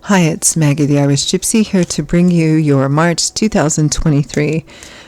Hi, it's Maggie the Irish Gypsy here to bring you your March 2023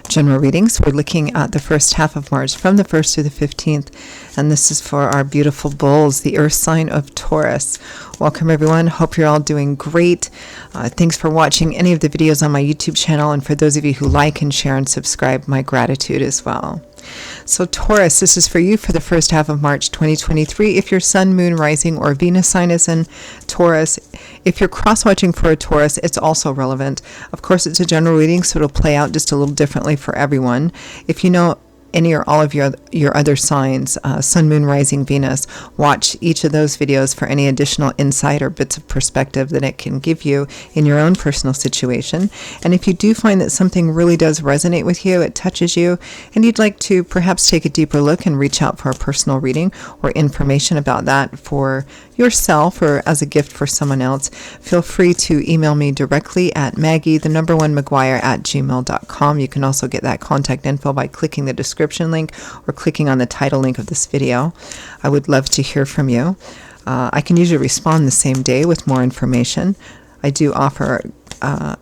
general readings. We're looking at the first half of March from the 1st to the 15th, and this is for our beautiful bulls, the earth sign of Taurus. Welcome everyone. Hope you're all doing great. Thanks for watching any of the videos on my YouTube channel, and for those of you who like and share and subscribe, my gratitude as well. So Taurus, this is for you for the first half of March 2023. If your sun, moon, rising, or Venus sign is in Taurus, if you're cross-watching for a Taurus, it's also relevant. Of course, it's a general reading, so it'll play out just a little differently for everyone. If you know any or all of your other signs, sun, moon, rising, Venus, watch each of those videos for any additional insight or bits of perspective that it can give you in your own personal situation. And if you do find that something really does resonate with you, it touches you, and you'd like to perhaps take a deeper look and reach out for a personal reading or information about that for yourself or as a gift for someone else, feel free to email me directly at maggie1mcguire@gmail.com. You can also get that contact info by clicking the description link or clicking on the title link of this video. I would love to hear from you. I can usually respond the same day with more information. I do offer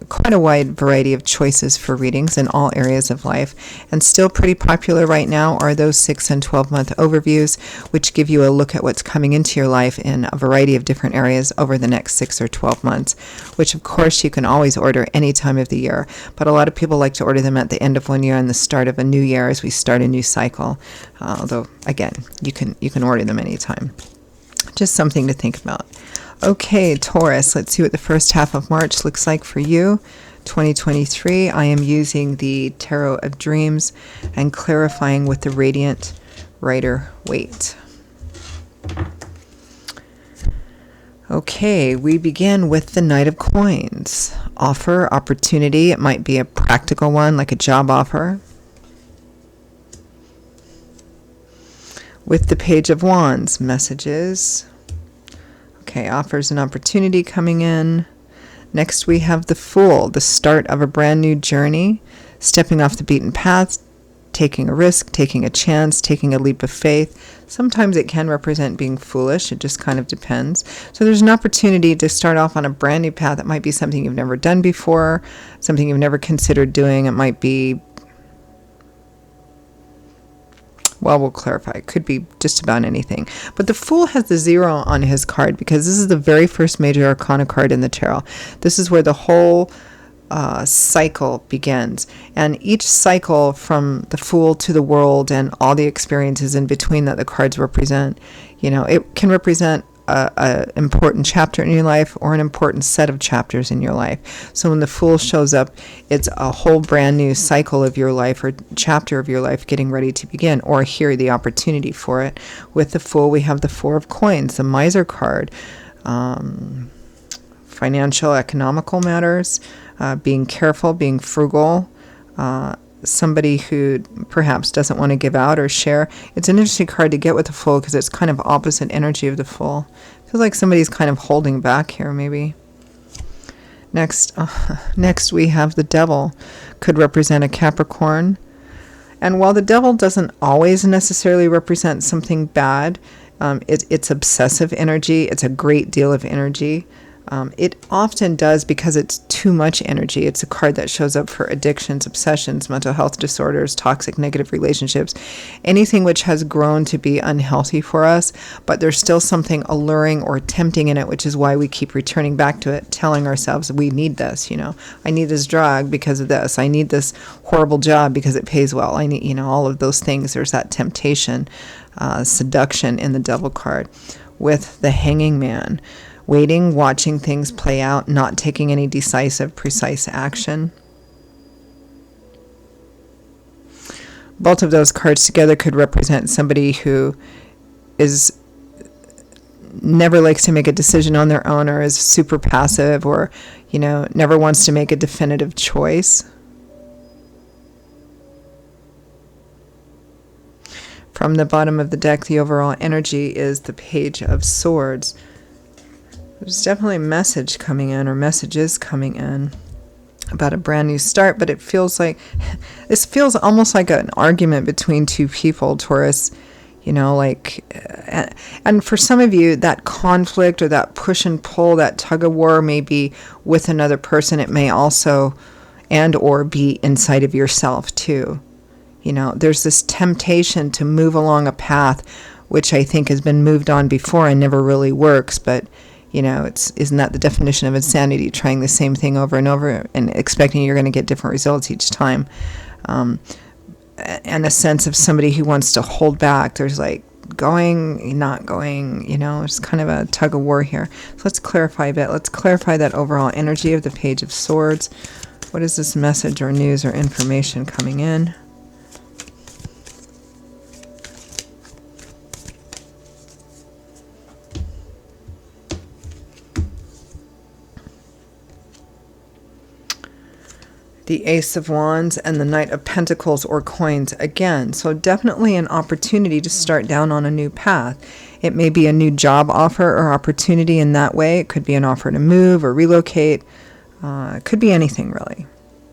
quite a wide variety of choices for readings in all areas of life, and still pretty popular right now are those 6 and 12-month overviews, which give you a look at what's coming into your life in a variety of different areas over the next 6 or 12 months, which of course you can always order any time of the year, but a lot of people like to order them at the end of one year and the start of a new year as we start a new cycle, although again you can order them anytime. Just something to think about. Okay, Taurus, let's see what the first half of March looks like for you, 2023. I am using the Tarot of Dreams and clarifying with the Radiant Rider Waite. Okay, we begin with the Knight of Coins. Offer, opportunity. It might be a practical one, like a job offer. With the Page of Wands, messages. Okay, offers an opportunity coming in. Next we have the Fool, the start of a brand new journey, stepping off the beaten path, taking a risk, taking a chance, taking a leap of faith. Sometimes it can represent being foolish. It just kind of depends. So there's an opportunity to start off on a brand new path. It might be something you've never done before, something you've never considered doing. It might be, well, we'll clarify. It could be just about anything. But the Fool has the 0 on his card because this is the very first major arcana card in the tarot. This is where the whole cycle begins. And each cycle from the Fool to the World and all the experiences in between that the cards represent, you know, it can represent an important chapter in your life or an important set of chapters in your life. So when the Fool shows up, it's a whole brand new cycle of your life or chapter of your life getting ready to begin, or here the opportunity for it. With the Fool, we have the 4 of Coins, the Miser card, financial, economical matters, being careful, being frugal, somebody who perhaps doesn't want to give out or share. It's an interesting card to get with the Fool because it's kind of opposite energy of the Fool. Feels like somebody's kind of holding back here maybe. Next we have the Devil. Could represent a Capricorn. And while the Devil doesn't always necessarily represent something bad, it's obsessive energy. It's a great deal of energy. It often does because it's too much energy. It's a card that shows up for addictions, obsessions, mental health disorders, toxic negative relationships, anything which has grown to be unhealthy for us, but there's still something alluring or tempting in it, which is why we keep returning back to it, telling ourselves we need this, you know, I need this drug because of this, I need this horrible job because it pays well, I need, you know, all of those things. There's that temptation, seduction in the Devil card. With the Hanging Man, waiting, watching things play out, not taking any decisive, precise action. Both of those cards together could represent somebody who never likes to make a decision on their own, or is super passive, or, you know, never wants to make a definitive choice. From the bottom of the deck, the overall energy is the Page of Swords. There's definitely a message coming in, or messages coming in about a brand new start, but it feels like, this feels almost like an argument between two people, Taurus. And for some of you, that conflict or that push and pull, that tug of war may be with another person. It may also and or be inside of yourself too. There's this temptation to move along a path which I think has been moved on before and never really works, but isn't that the definition of insanity, trying the same thing over and over and expecting you're going to get different results each time? And a sense of somebody who wants to hold back. There's going, not going, it's kind of a tug of war here. So let's clarify a bit. Let's clarify that overall energy of the Page of Swords. What is this message or news or information coming in? The Ace of Wands and the Knight of Pentacles or coins again. So definitely an opportunity to start down on a new path. It may be a new job offer or opportunity in that way. It could be an offer to move or relocate. It could be anything really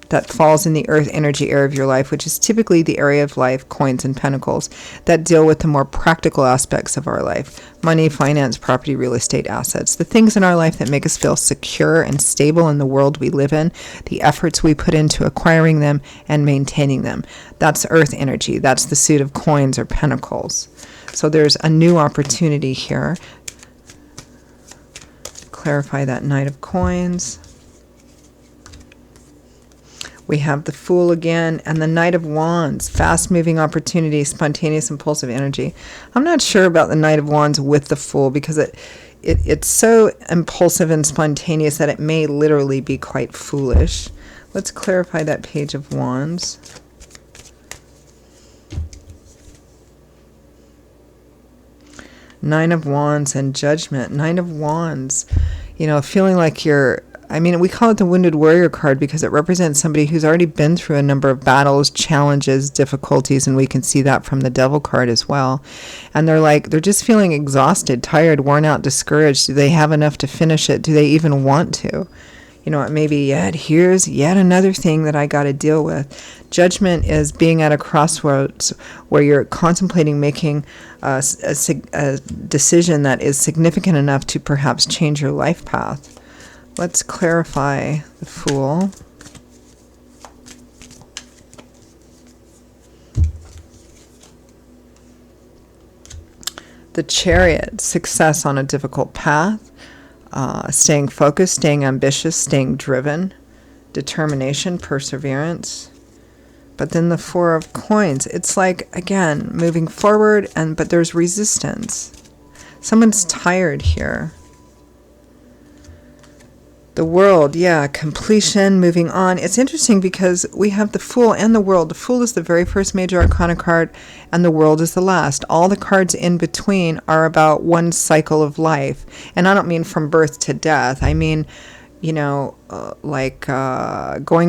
that falls in the earth energy area of your life, which is typically the area of life, coins and pentacles, that deal with the more practical aspects of our life. Money, finance, property, real estate, assets. The things in our life that make us feel secure and stable in the world we live in. The efforts we put into acquiring them and maintaining them. That's earth energy. That's the suit of coins or pentacles. So there's a new opportunity here. Clarify that Knight of Coins. We have the Fool again and the Knight of Wands. Fast-moving opportunity, spontaneous, impulsive energy. I'm not sure about the Knight of Wands with the Fool because it's so impulsive and spontaneous that it may literally be quite foolish. Let's clarify that Page of Wands. Nine of Wands and Judgment. Nine of Wands, feeling like we call it the Wounded Warrior card because it represents somebody who's already been through a number of battles, challenges, difficulties, and we can see that from the Devil card as well. And they're just feeling exhausted, tired, worn out, discouraged. Do they have enough to finish it? Do they even want to? It may be, here's yet another thing that I got to deal with. Judgment is being at a crossroads where you're contemplating making a decision that is significant enough to perhaps change your life path. Let's clarify the Fool. The Chariot, success on a difficult path, staying focused, staying ambitious, staying driven, determination, perseverance. But then the Four of Coins, it's again, moving forward, but there's resistance. Someone's tired here. The World, completion, moving on. It's interesting because we have the Fool and the World. The Fool is the very first major arcana card, and the World is the last. All the cards in between are about one cycle of life. And I don't mean from birth to death. I mean, going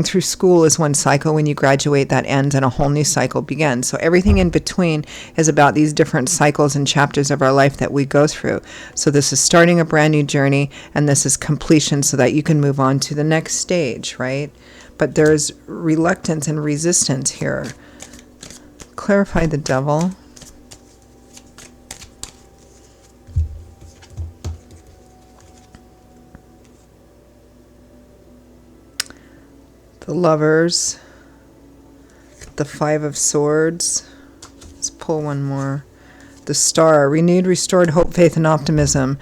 through school is one cycle. When you graduate, that ends and a whole new cycle begins. So everything in between is about these different cycles and chapters of our life that we go through. So this is starting a brand new journey, and this is completion so that you can move on to the next stage, right? But there's reluctance and resistance here. Clarify the Devil. The Lovers, the Five of Swords. Let's pull one more. The Star, renewed, restored hope, faith, and optimism.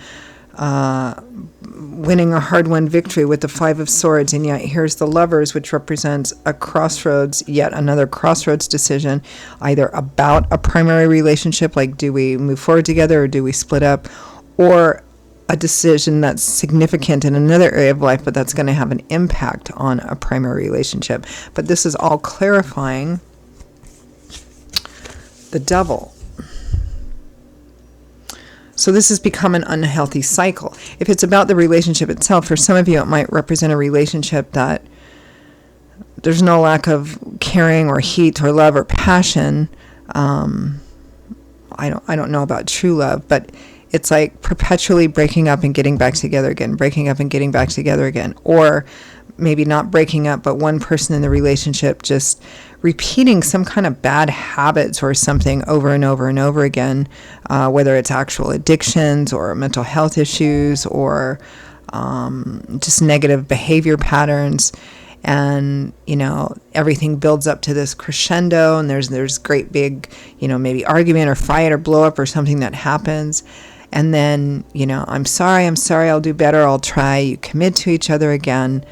Winning a hard-won victory with the Five of Swords. And yet here's the Lovers, which represents a crossroads, yet another crossroads decision, either about a primary relationship, like do we move forward together or do we split up, or a decision that's significant in another area of life, but that's going to have an impact on a primary relationship. But this is all clarifying the Devil. So this has become an unhealthy cycle. If it's about the relationship itself, for some of you it might represent a relationship that there's no lack of caring or heat or love or passion. I don't know about true love, but it's perpetually breaking up and getting back together again, breaking up and getting back together again. Or maybe not breaking up, but one person in the relationship just repeating some kind of bad habits or something over and over and over again, whether it's actual addictions or mental health issues or just negative behavior patterns. And, everything builds up to this crescendo, and there's great big, maybe argument or fight or blow up or something that happens. And then, I'm sorry, I'll do better, I'll try. You commit to each other again.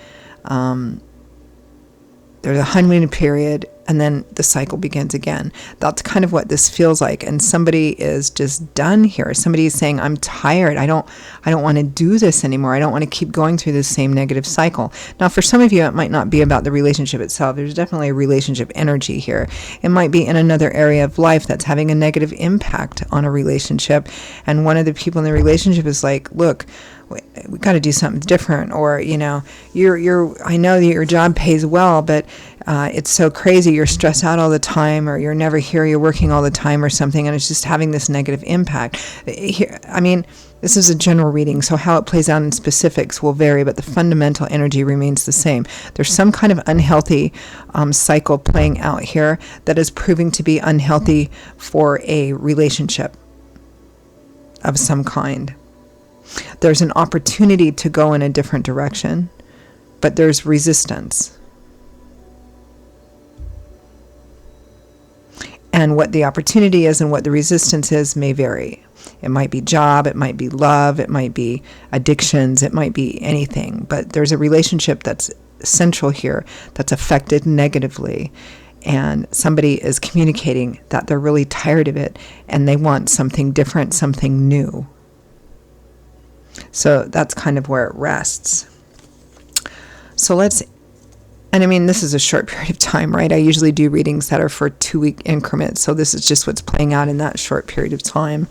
There's a honeymoon period, and then the cycle begins again. That's kind of what this feels like. And somebody is just done here. Somebody is saying, I'm tired. I don't want to do this anymore. I don't want to keep going through this same negative cycle. Now, for some of you, it might not be about the relationship itself. There's definitely a relationship energy here. It might be in another area of life that's having a negative impact on a relationship. And one of the people in the relationship is like, look, we got to do something different, or I know that your job pays well, but it's so crazy, you're stressed out all the time, or you're never here, you're working all the time or something, and it's just having this negative impact. Here, this is a general reading, so how it plays out in specifics will vary, but the fundamental energy remains the same. There's some kind of unhealthy cycle playing out here that is proving to be unhealthy for a relationship of some kind. There's an opportunity to go in a different direction, but there's resistance. And what the opportunity is and what the resistance is may vary. It might be job, it might be love, it might be addictions, it might be anything. But there's a relationship that's central here that's affected negatively. And somebody is communicating that they're really tired of it and they want something different, something new. So that's kind of where it rests. So this is a short period of time, right? I usually do readings that are for 2-week increments. So this is just what's playing out in that short period of time.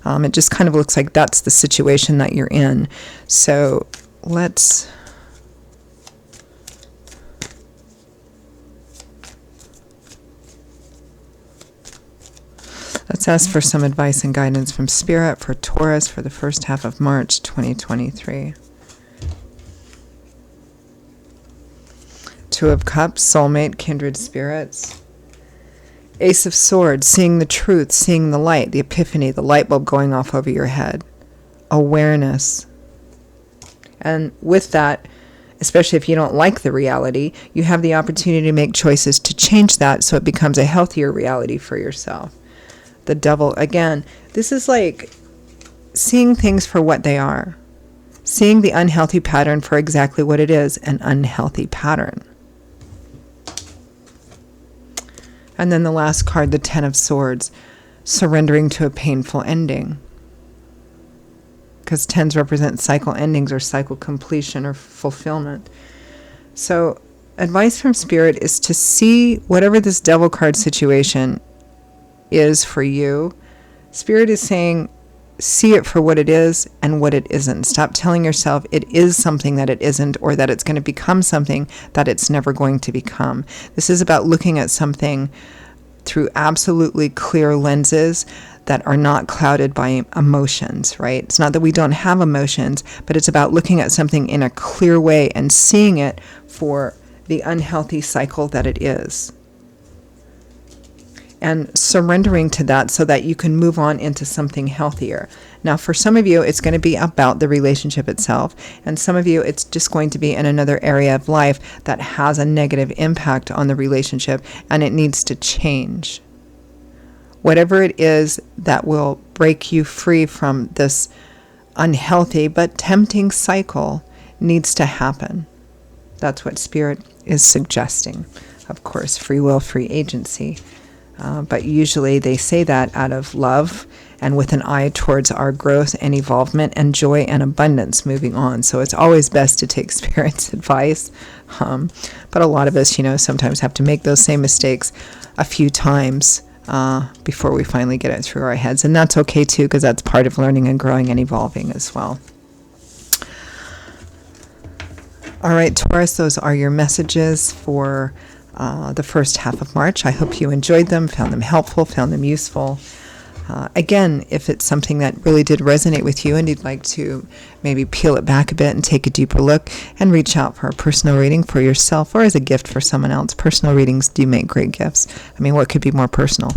It just kind of looks like that's the situation that you're in. So let's ask for some advice and guidance from Spirit for Taurus for the first half of March 2023. Two of Cups, soulmate, kindred spirits. Ace of Swords, seeing the truth, seeing the light, the epiphany, the light bulb going off over your head. Awareness. And with that, especially if you don't like the reality, you have the opportunity to make choices to change that so it becomes a healthier reality for yourself. The Devil, again, this is like seeing things for what they are. Seeing the unhealthy pattern for exactly what it is, an unhealthy pattern. And then the last card, the Ten of Swords, surrendering to a painful ending. Because tens represent cycle endings or cycle completion or fulfillment. So advice from Spirit is to see whatever this Devil card situation is for you. Spirit is saying, see it for what it is and what it isn't. Stop telling yourself it is something that it isn't, or that it's going to become something that it's never going to become. This is about looking at something through absolutely clear lenses that are not clouded by emotions, right? It's not that we don't have emotions, but it's about looking at something in a clear way and seeing it for the unhealthy cycle that it is. And surrendering to that so that you can move on into something healthier. Now, for some of you, it's going to be about the relationship itself. And some of you, it's just going to be in another area of life that has a negative impact on the relationship, and it needs to change. Whatever it is that will break you free from this unhealthy but tempting cycle needs to happen. That's what Spirit is suggesting. Of course, free will, free agency. But usually they say that out of love and with an eye towards our growth and evolvement and joy and abundance moving on. So it's always best to take Spirit's advice. But a lot of us, sometimes have to make those same mistakes a few times before we finally get it through our heads. And that's okay too, because that's part of learning and growing and evolving as well. All right, Taurus, those are your messages for the first half of March. I hope you enjoyed them, found them helpful, found them useful. Again, if it's something that really did resonate with you and you'd like to maybe peel it back a bit and take a deeper look and reach out for a personal reading for yourself or as a gift for someone else. Personal readings do make great gifts. I mean, what could be more personal?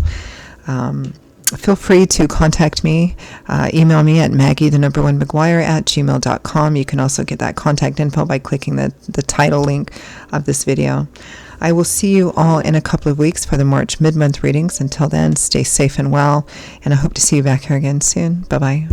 Feel free to contact me. Email me at maggie1mcguire@gmail.com. You can also get that contact info by clicking the title link of this video. I will see you all in a couple of weeks for the March mid-month readings. Until then, stay safe and well, and I hope to see you back here again soon. Bye-bye.